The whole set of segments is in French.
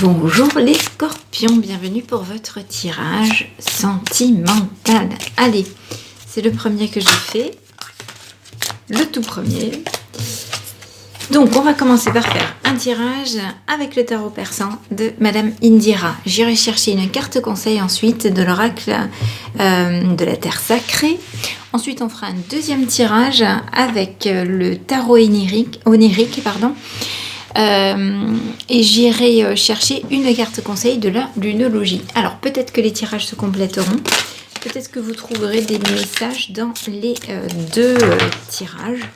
Bonjour les scorpions, bienvenue pour votre tirage sentimental. Allez, c'est le premier que j'ai fait, le tout premier. Donc on va commencer par faire un tirage avec le tarot persan de Madame Indira. J'irai chercher une carte conseil ensuite de l'oracle de la terre sacrée. Ensuite on fera un deuxième tirage avec le tarot onirique, et j'irai chercher une carte conseil de la lunologie. Alors peut-être que les tirages se compléteront, peut-être que vous trouverez des messages dans les deux tirages,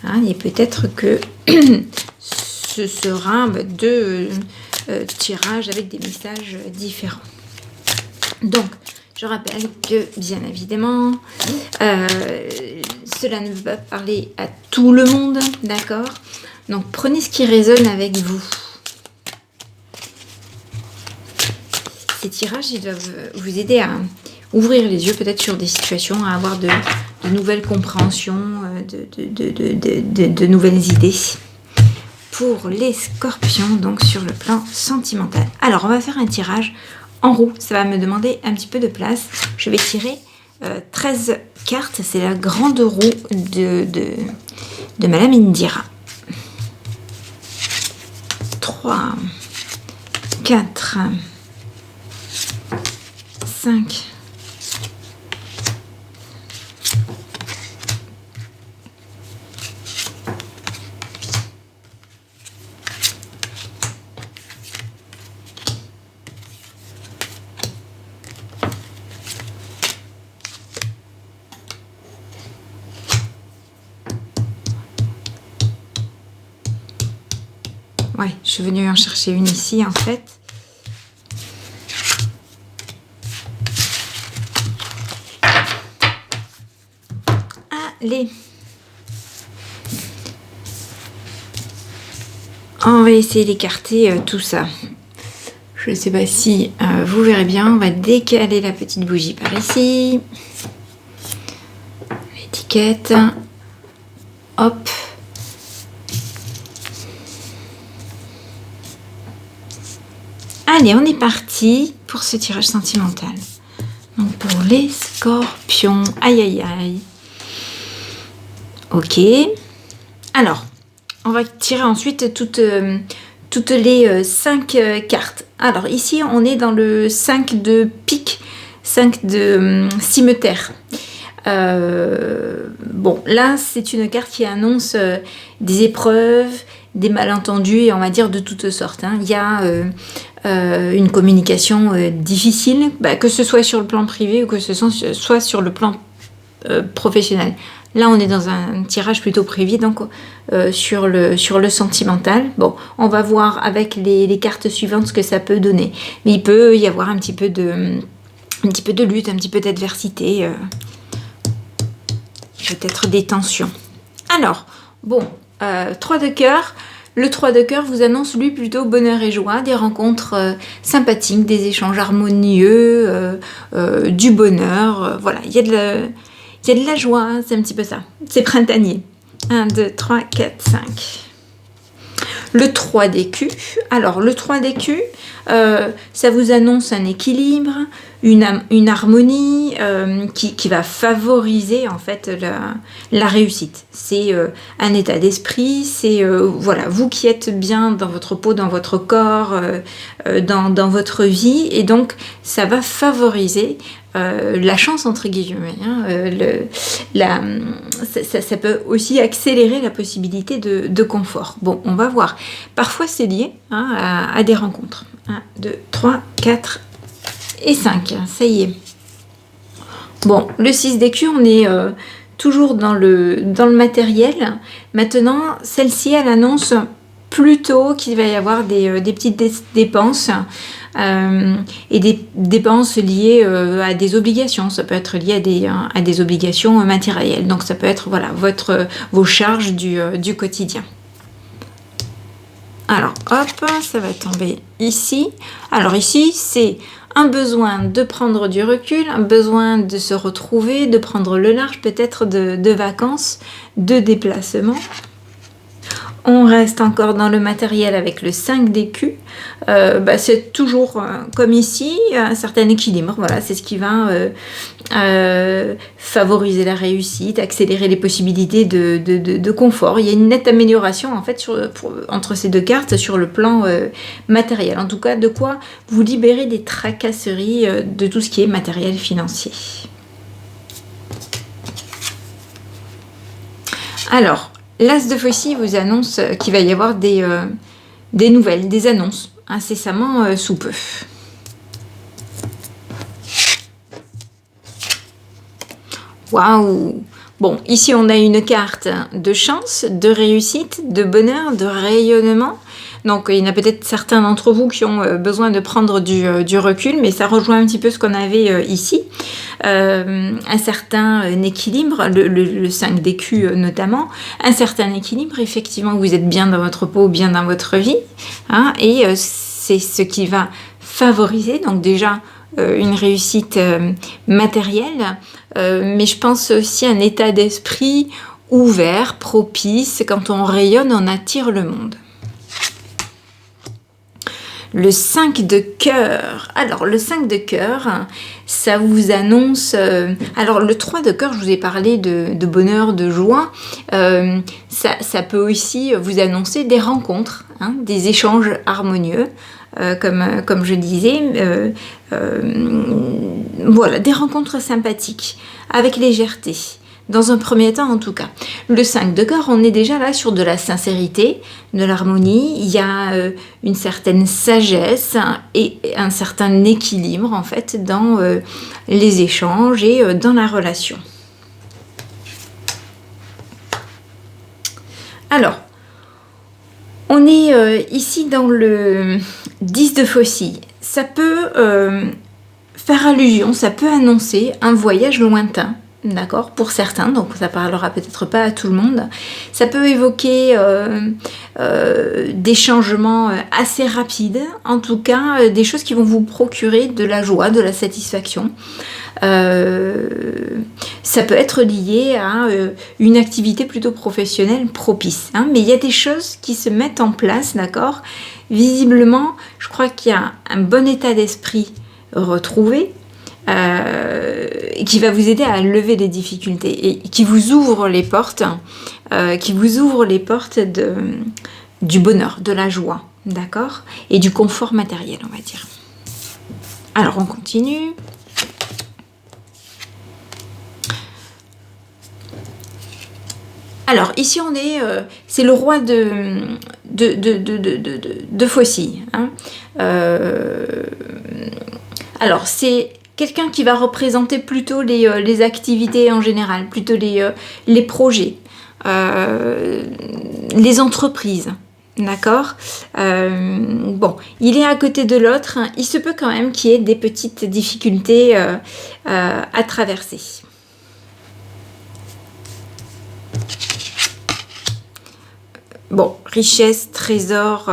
hein, et peut-être que ce sera deux tirages avec des messages différents. Donc je rappelle que bien évidemment cela ne veut pas parler à tout le monde, d'accord? Donc prenez ce qui résonne avec vous. Ces tirages, ils doivent vous aider à ouvrir les yeux peut-être sur des situations, à avoir de nouvelles compréhensions, de nouvelles idées. Pour les scorpions, donc sur le plan sentimental. Alors on va faire un tirage en roue, ça va me demander un petit peu de place. Je vais tirer 13 cartes, c'est la grande roue de Madame Indira. 3, 4, 5, 6. Ouais, je suis venue en chercher une ici en fait. Allez. On va essayer d'écarter tout ça. Je ne sais pas si vous verrez bien. On va décaler la petite bougie par ici. L'étiquette. Hop. Allez, on est parti pour ce tirage sentimental. Donc pour les scorpions, aïe aïe aïe. Ok. Alors, on va tirer ensuite toutes les 5 cartes. Alors ici, on est dans le 5 de pique, 5 de cimeterre. Bon, là, c'est une carte qui annonce des épreuves, des malentendus, et on va dire de toutes sortes. Hein. Il y a une communication difficile, que ce soit sur le plan privé ou que ce soit sur le plan professionnel. Là, on est dans un tirage plutôt privé, donc sur le sentimental. Bon, on va voir avec les cartes suivantes ce que ça peut donner. Mais il peut y avoir un petit peu de lutte, un petit peu d'adversité, peut-être des tensions. Alors, bon, 3 de cœur. Le 3 de cœur vous annonce, lui, plutôt bonheur et joie, des rencontres sympathiques, des échanges harmonieux, du bonheur. Voilà, il y a de la joie, hein, c'est un petit peu ça. C'est printanier. 1, 2, 3, 4, 5. Le 3 d'écu. Alors, le 3 d'écu, ça vous annonce un équilibre, une harmonie qui va favoriser en fait la réussite. C'est un état d'esprit, c'est voilà, vous qui êtes bien dans votre peau, dans votre corps, dans votre vie, et donc ça va favoriser la chance entre guillemets. Hein, ça peut aussi accélérer la possibilité de confort. Bon, on va voir. Parfois c'est lié, hein, à des rencontres. 1, 2, 3, 4 et 5. Ça y est. Bon, le 6 d'écu, on est toujours dans le matériel. Maintenant, celle-ci, elle annonce plutôt qu'il va y avoir des petites dépenses. Et des dépenses liées à des obligations. Ça peut être lié à des obligations matérielles. Donc ça peut être voilà, vos charges du quotidien. Alors hop, ça va tomber ici. Alors ici, c'est un besoin de prendre du recul, un besoin de se retrouver, de prendre le large, peut-être de vacances, de déplacement. On reste encore dans le matériel avec le 5 d'écus. C'est toujours comme ici, un certain équilibre. Voilà, c'est ce qui va favoriser la réussite, accélérer les possibilités de confort. Il y a une nette amélioration en fait entre ces deux cartes sur le plan matériel. En tout cas, de quoi vous libérer des tracasseries de tout ce qui est matériel financier. Alors, l'As de Faucille vous annonce qu'il va y avoir des nouvelles, des annonces, incessamment sous peu. Waouh! Bon, ici on a une carte de chance, de réussite, de bonheur, de rayonnement. Donc il y en a peut-être certains d'entre vous qui ont besoin de prendre du recul, mais ça rejoint un petit peu ce qu'on avait ici. Un certain équilibre, le 5 d'écus notamment, un certain équilibre, effectivement vous êtes bien dans votre peau, bien dans votre vie, hein, et c'est ce qui va favoriser, donc déjà une réussite matérielle, mais je pense aussi un état d'esprit ouvert, propice. Quand on rayonne, on attire le monde. Le 5 de cœur. Alors, le 5 de cœur, ça vous annonce... alors, le 3 de cœur, je vous ai parlé de bonheur, de joie. Ça peut aussi vous annoncer des rencontres, hein, des échanges harmonieux, comme je disais. Voilà, des rencontres sympathiques, avec légèreté. Dans un premier temps, en tout cas. Le 5 de cœur, on est déjà là sur de la sincérité, de l'harmonie. Il y a une certaine sagesse et un certain équilibre, en fait, dans les échanges et dans la relation. Alors, on est ici dans le 10 de Faucille. Ça peut faire allusion, ça peut annoncer un voyage lointain. D'accord, pour certains, donc ça parlera peut-être pas à tout le monde. Ça peut évoquer des changements assez rapides, en tout cas des choses qui vont vous procurer de la joie, de la satisfaction. Ça peut être lié à une activité plutôt professionnelle propice, hein, mais il y a des choses qui se mettent en place, d'accord. Visiblement, je crois qu'il y a un bon état d'esprit retrouvé, qui va vous aider à lever les difficultés et qui vous ouvre les portes, du bonheur, de la joie, d'accord, et du confort matériel, on va dire. Alors on continue. Alors ici on est, c'est le roi de Faucille, hein. Alors c'est quelqu'un qui va représenter plutôt les activités en général, plutôt les projets, les entreprises, d'accord. Bon, il est à côté de l'autre, hein, il se peut quand même qu'il y ait des petites difficultés à traverser. Bon, richesse, trésor,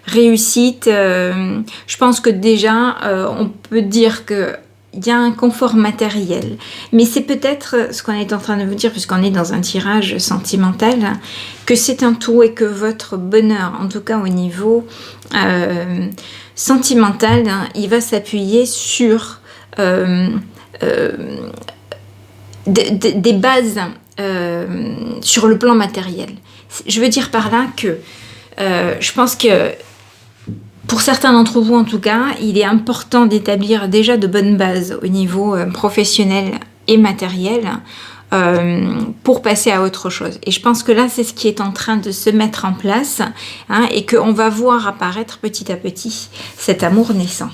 réussite, je pense que déjà, on peut dire qu'il y a un confort matériel. Mais c'est peut-être ce qu'on est en train de vous dire, puisqu'on est dans un tirage sentimental, que c'est un tout et que votre bonheur, en tout cas au niveau sentimental, il va s'appuyer sur des bases sur le plan matériel. Je veux dire par là que je pense que pour certains d'entre vous en tout cas, il est important d'établir déjà de bonnes bases au niveau professionnel et matériel pour passer à autre chose. Et je pense que là, c'est ce qui est en train de se mettre en place, hein, et qu'on va voir apparaître petit à petit cet amour naissant.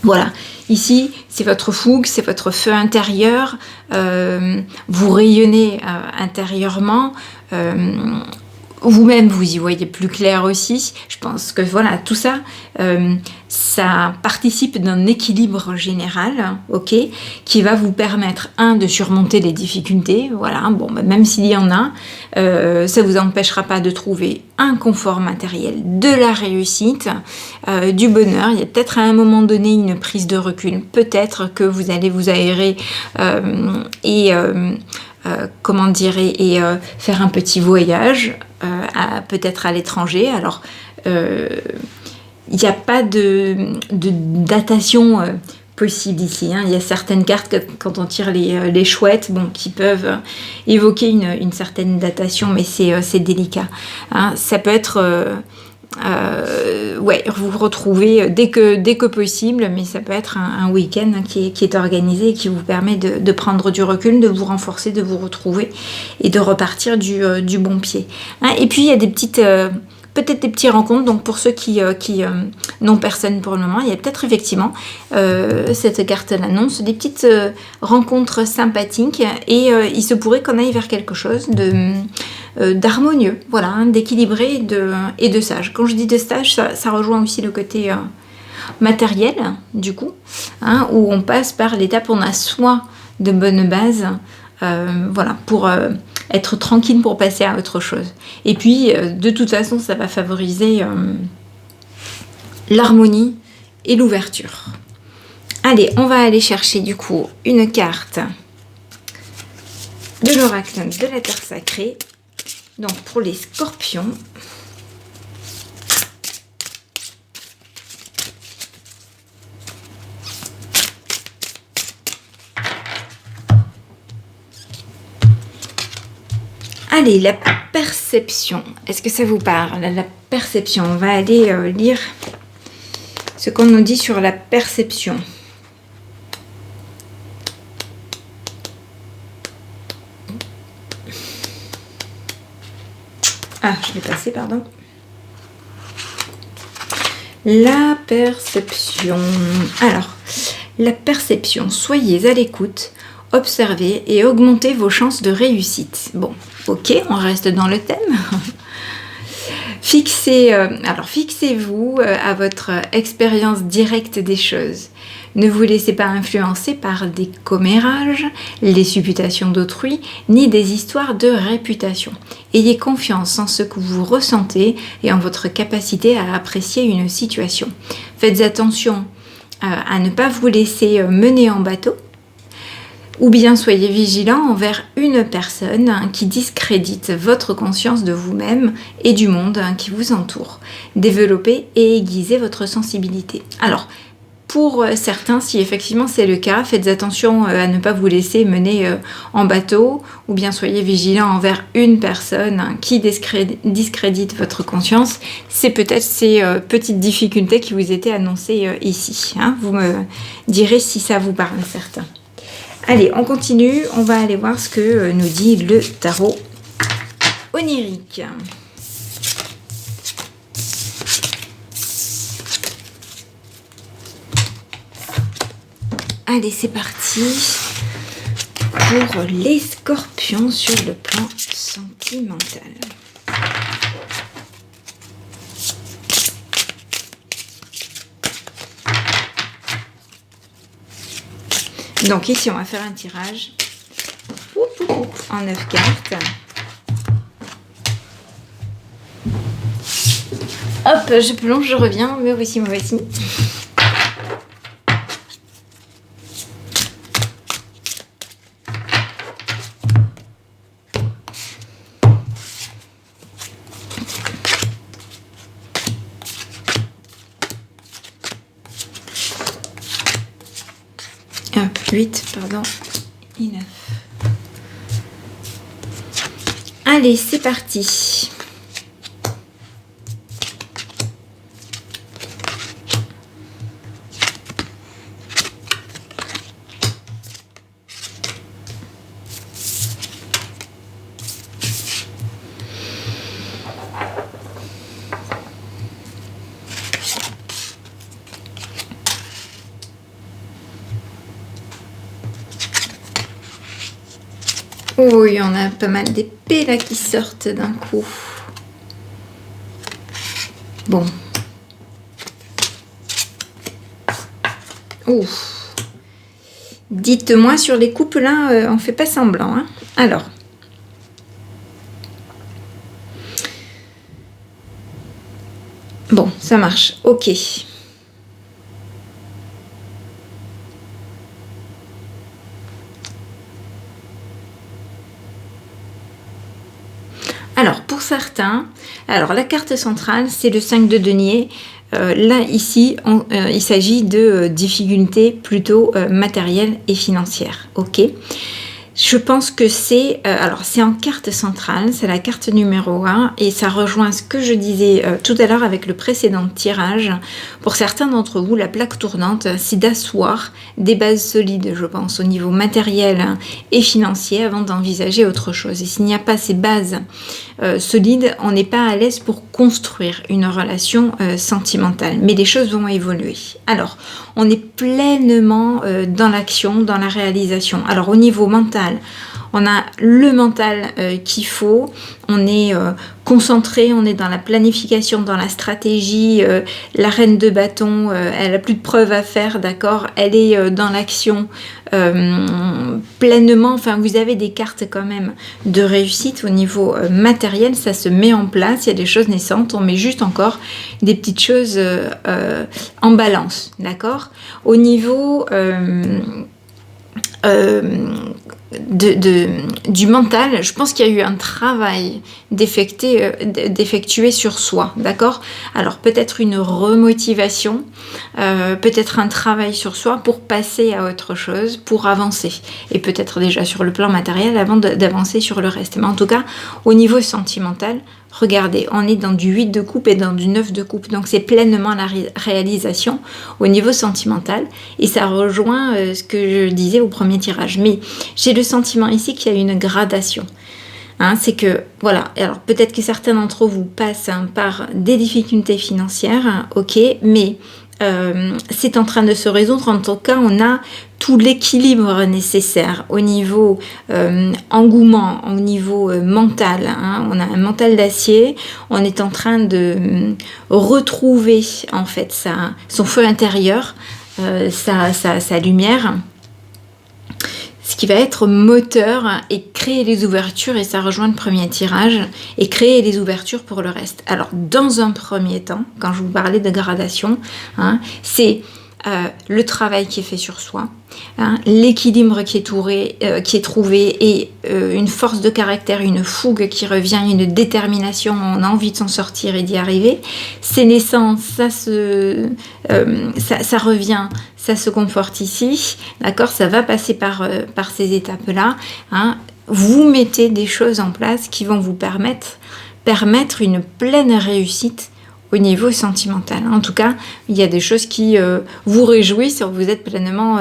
Voilà, ici, c'est votre fougue, c'est votre feu intérieur, vous rayonnez intérieurement, vous-même vous y voyez plus clair aussi. Je pense que voilà, tout ça, ça participe d'un équilibre général, ok, qui va vous permettre, de surmonter les difficultés, voilà, bon, même s'il y en a, ça vous empêchera pas de trouver un confort matériel, de la réussite, du bonheur. Il y a peut-être à un moment donné une prise de recul, peut-être que vous allez vous aérer et comment dire, et faire un petit voyage, peut-être à l'étranger. Alors, il n'y a pas de datation possible ici. Hein. Il y a certaines cartes, quand on tire les chouettes, bon, qui peuvent évoquer une certaine datation, mais c'est délicat. Hein. Ça peut être... vous vous retrouvez dès que possible, mais ça peut être un week-end qui est organisé et qui vous permet de prendre du recul, de vous renforcer, de vous retrouver et de repartir du bon pied. Hein. Et puis il y a des petites... peut-être des petites rencontres, donc pour ceux qui n'ont personne pour le moment, il y a peut-être effectivement, cette carte l'annonce, des petites rencontres sympathiques et il se pourrait qu'on aille vers quelque chose d'harmonieux, voilà, hein, d'équilibré et de sage. Quand je dis de sage, ça rejoint aussi le côté matériel, du coup, hein, où on passe par l'étape où on a soit de bonnes bases, voilà, pour être tranquille pour passer à autre chose. Et puis, de toute façon, ça va favoriser l'harmonie et l'ouverture. Allez, on va aller chercher du coup une carte de l'oracle de la Terre Sacrée. Donc, pour les scorpions. Allez, la perception. Est-ce que ça vous parle? La perception. On va aller lire ce qu'on nous dit sur la perception. Ah, je vais passer, pardon. La perception. Alors, la perception. Soyez à l'écoute, observez et augmentez vos chances de réussite. Bon, ok, on reste dans le thème. Fixez-vous à votre expérience directe des choses. Ne vous laissez pas influencer par des commérages, les supputations d'autrui, ni des histoires de réputation. Ayez confiance en ce que vous ressentez et en votre capacité à apprécier une situation. Faites attention à ne pas vous laisser mener en bateau, ou bien soyez vigilant envers une personne qui discrédite votre conscience de vous-même et du monde qui vous entoure. Développez et aiguisez votre sensibilité. Alors, pour certains, si effectivement c'est le cas, faites attention à ne pas vous laisser mener en bateau, ou bien soyez vigilant envers une personne qui discrédite votre conscience. C'est peut-être ces petites difficultés qui vous étaient annoncées ici. Hein. Vous me direz si ça vous parle, certains. Allez, on continue. On va aller voir ce que nous dit le tarot onirique. Allez, c'est parti pour les scorpions sur le plan sentimental. Donc ici, on va faire un tirage en 9 cartes. Hop, je plonge, je reviens. Me voici. Hop, 8, pardon, et 9. Allez, c'est parti. Oh, il y en a pas mal d'épées là qui sortent d'un coup. Bon. Ouf. Dites-moi sur les couples là, on fait pas semblant. Hein. Alors. Bon, ça marche. Ok. certains, alors la carte centrale, c'est le 5 de denier. Là, ici, il s'agit de difficultés plutôt matérielles et financières. Ok. Je pense que c'est en carte centrale, c'est la carte numéro 1 et ça rejoint ce que je disais tout à l'heure avec le précédent tirage. Pour certains d'entre vous, la plaque tournante, c'est d'asseoir des bases solides, je pense, au niveau matériel et financier avant d'envisager autre chose. Et s'il n'y a pas ces bases solides, on n'est pas à l'aise pour construire une relation sentimentale. Mais les choses vont évoluer. Alors, on est pleinement dans l'action, dans la réalisation. Alors, au niveau mental, on a le mental qu'il faut, on est concentré, on est dans la planification, dans la stratégie, la reine de bâton, elle a plus de preuves à faire, d'accord, elle est dans l'action pleinement, enfin vous avez des cartes quand même de réussite au niveau matériel, ça se met en place, il y a des choses naissantes, on met juste encore des petites choses en balance, d'accord. Au niveau du mental, je pense qu'il y a eu un travail d'effectuer sur soi, d'accord. Alors peut-être une remotivation, peut-être un travail sur soi pour passer à autre chose, pour avancer, et peut-être déjà sur le plan matériel avant d'avancer sur le reste. Mais en tout cas, au niveau sentimental, regardez, on est dans du 8 de coupe et dans du 9 de coupe, donc c'est pleinement la réalisation au niveau sentimental, et ça rejoint ce que je disais au premier tirage. Mais j'ai le sentiment ici qu'il y a une gradation. C'est que, voilà, alors peut-être que certains d'entre vous passent par des difficultés financières, ok, mais c'est en train de se résoudre. En tout cas, on a tout l'équilibre nécessaire au niveau engouement, au niveau mental. On a un mental d'acier. On est en train de retrouver en fait son feu intérieur, sa lumière. Ce qui va être moteur et créer les ouvertures, et ça rejoint le premier tirage, et créer les ouvertures pour le reste. Alors, dans un premier temps, quand je vous parlais de gradation, c'est le travail qui est fait sur soi, l'équilibre qui est trouvé et une force de caractère, une fougue qui revient, une détermination, on a envie de s'en sortir et d'y arriver. C'est naissant, ça revient, ça se conforte ici, d'accord, ça va passer par ces étapes-là. Vous mettez des choses en place qui vont vous permettre une pleine réussite au niveau sentimental. En tout cas, il y a des choses qui vous réjouissent, vous êtes pleinement,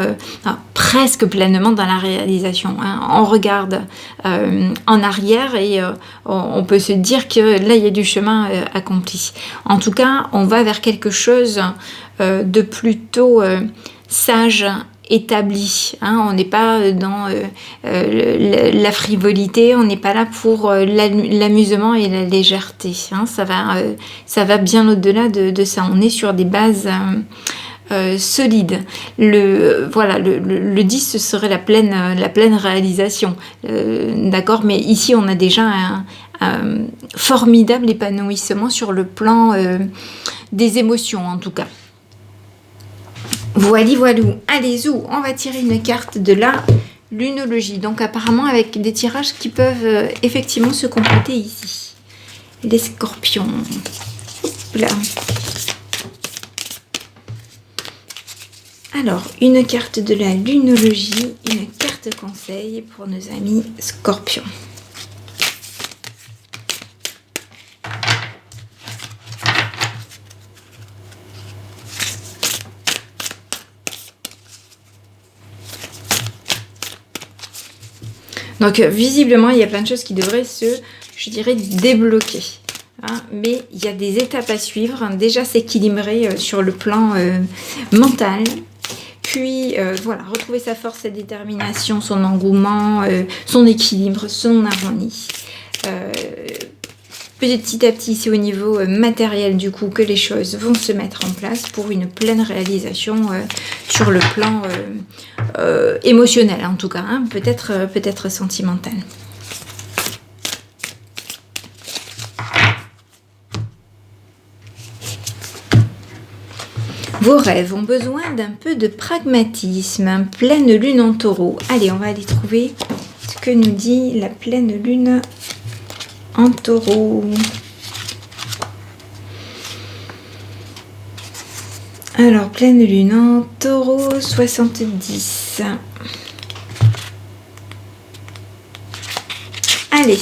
presque pleinement dans la réalisation. On regarde en arrière et on peut se dire que là, il y a du chemin accompli. En tout cas, on va vers quelque chose de plutôt sage, établi. On n'est pas dans la frivolité, on n'est pas là pour l'amusement et la légèreté. Ça va bien au-delà de ça. On est sur des bases solides. Le 10, ce serait la pleine réalisation. D'accord, mais ici, on a déjà un formidable épanouissement sur le plan des émotions, en tout cas. Voilou, allez-y, on va tirer une carte de la lunologie. Donc apparemment avec des tirages qui peuvent effectivement se compléter ici. Les scorpions. Là. Alors, une carte de la lunologie, une carte conseil pour nos amis scorpions. Donc visiblement, il y a plein de choses qui devraient je dirais, débloquer. Mais il y a des étapes à suivre. Déjà s'équilibrer sur le plan mental. Puis retrouver sa force, sa détermination, son engouement, son équilibre, son harmonie. Petit à petit, c'est au niveau matériel du coup que les choses vont se mettre en place pour une pleine réalisation sur le plan émotionnel en tout cas, peut-être sentimental. Vos rêves ont besoin d'un peu de pragmatisme, pleine lune en taureau. Allez, on va aller trouver ce que nous dit la pleine lune en taureau. Alors, pleine lune en taureau, 70. Allez.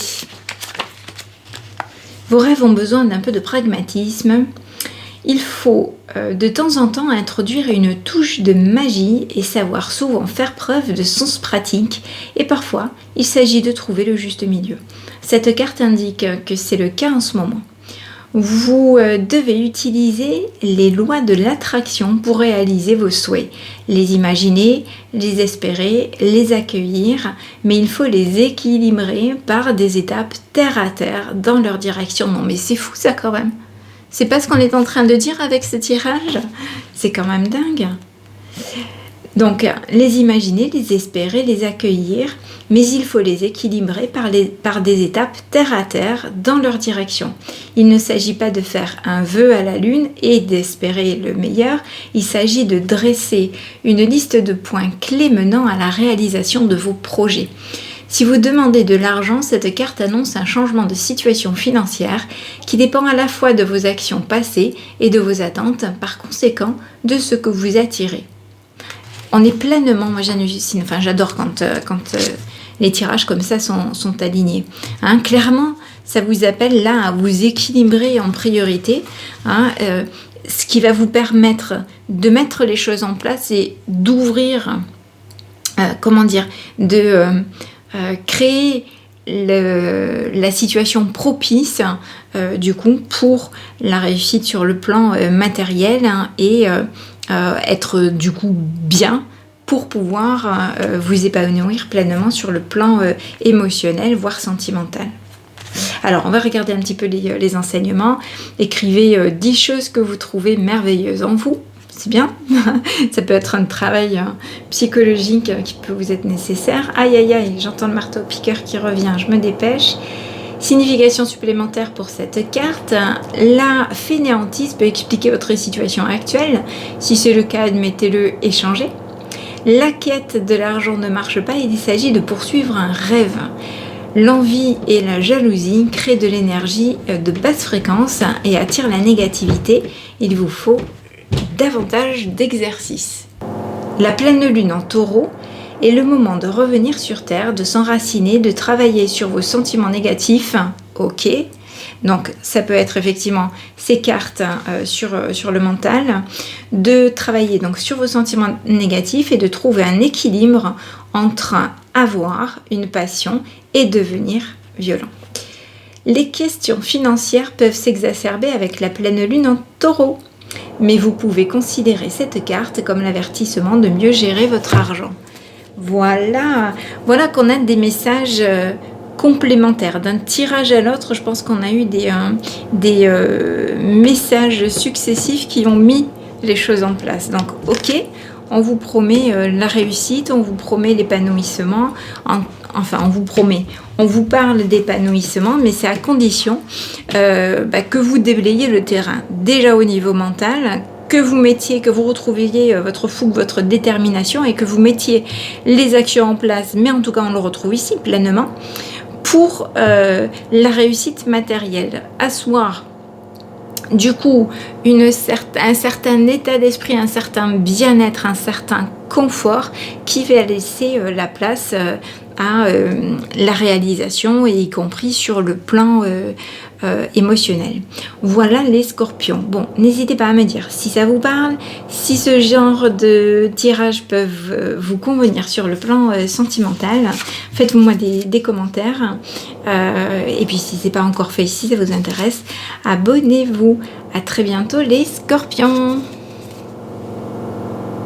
Vos rêves ont besoin d'un peu de pragmatisme. Il faut de temps en temps introduire une touche de magie et savoir souvent faire preuve de sens pratique. Et parfois, il s'agit de trouver le juste milieu. Cette carte indique que c'est le cas en ce moment. Vous devez utiliser les lois de l'attraction pour réaliser vos souhaits. Les imaginer, les espérer, les accueillir, mais il faut les équilibrer par des étapes terre à terre dans leur direction. Non mais c'est fou ça quand même. C'est pas ce qu'on est en train de dire avec ce tirage. C'est quand même dingue. Donc, les imaginer, les espérer, les accueillir, mais il faut les équilibrer par des étapes terre à terre dans leur direction. Il ne s'agit pas de faire un vœu à la lune et d'espérer le meilleur. Il s'agit de dresser une liste de points clés menant à la réalisation de vos projets. Si vous demandez de l'argent, cette carte annonce un changement de situation financière qui dépend à la fois de vos actions passées et de vos attentes, par conséquent de ce que vous attirez. On est pleinement, moi j'hallucine, enfin j'adore quand les tirages comme ça sont alignés. Hein, clairement, ça vous appelle là à vous équilibrer en priorité, ce qui va vous permettre de mettre les choses en place et d'ouvrir, créer la situation propice du coup pour la réussite sur le plan matériel et être du coup bien pour pouvoir vous épanouir pleinement sur le plan émotionnel voire sentimental. Alors on va regarder un petit peu les enseignements. Écrivez 10 choses que vous trouvez merveilleuses en vous. C'est bien, ça peut être un travail psychologique qui peut vous être nécessaire. Aïe aïe aïe, j'entends le marteau-piqueur qui revient, je me dépêche. Signification supplémentaire pour cette carte, la fainéantise peut expliquer votre situation actuelle. Si c'est le cas, admettez-le et changez. La quête de l'argent ne marche pas, il s'agit de poursuivre un rêve. L'envie et la jalousie créent de l'énergie de basse fréquence et attirent la négativité. Il vous faut davantage d'exercice. La pleine lune en taureau est le moment de revenir sur terre, de s'enraciner, de travailler sur vos sentiments négatifs. Ok, donc ça peut être effectivement ces cartes sur le mental, de travailler donc sur vos sentiments négatifs et de trouver un équilibre entre avoir une passion et devenir violent. Les questions financières peuvent s'exacerber avec la pleine lune en taureau. Mais vous pouvez considérer cette carte comme l'avertissement de mieux gérer votre argent. Voilà qu'on a des messages complémentaires. D'un tirage à l'autre, je pense qu'on a eu des messages successifs qui ont mis les choses en place. Donc, ok, on vous promet la réussite, on vous promet l'épanouissement, on vous parle d'épanouissement, mais c'est à condition que vous déblayiez le terrain. Déjà au niveau mental, que vous retrouviez votre fougue, votre détermination et que vous mettiez les actions en place, mais en tout cas on le retrouve ici pleinement, pour la réussite matérielle. Asseoir du coup un certain état d'esprit, un certain bien-être, un certain confort qui va laisser la place à la réalisation et y compris sur le plan émotionnel. Voilà les scorpions. Bon, n'hésitez pas à me dire si ça vous parle, si ce genre de tirage peuvent vous convenir sur le plan sentimental. Faites-moi des commentaires. Et puis si ce n'est pas encore fait, si ça vous intéresse, abonnez-vous. À très bientôt les scorpions.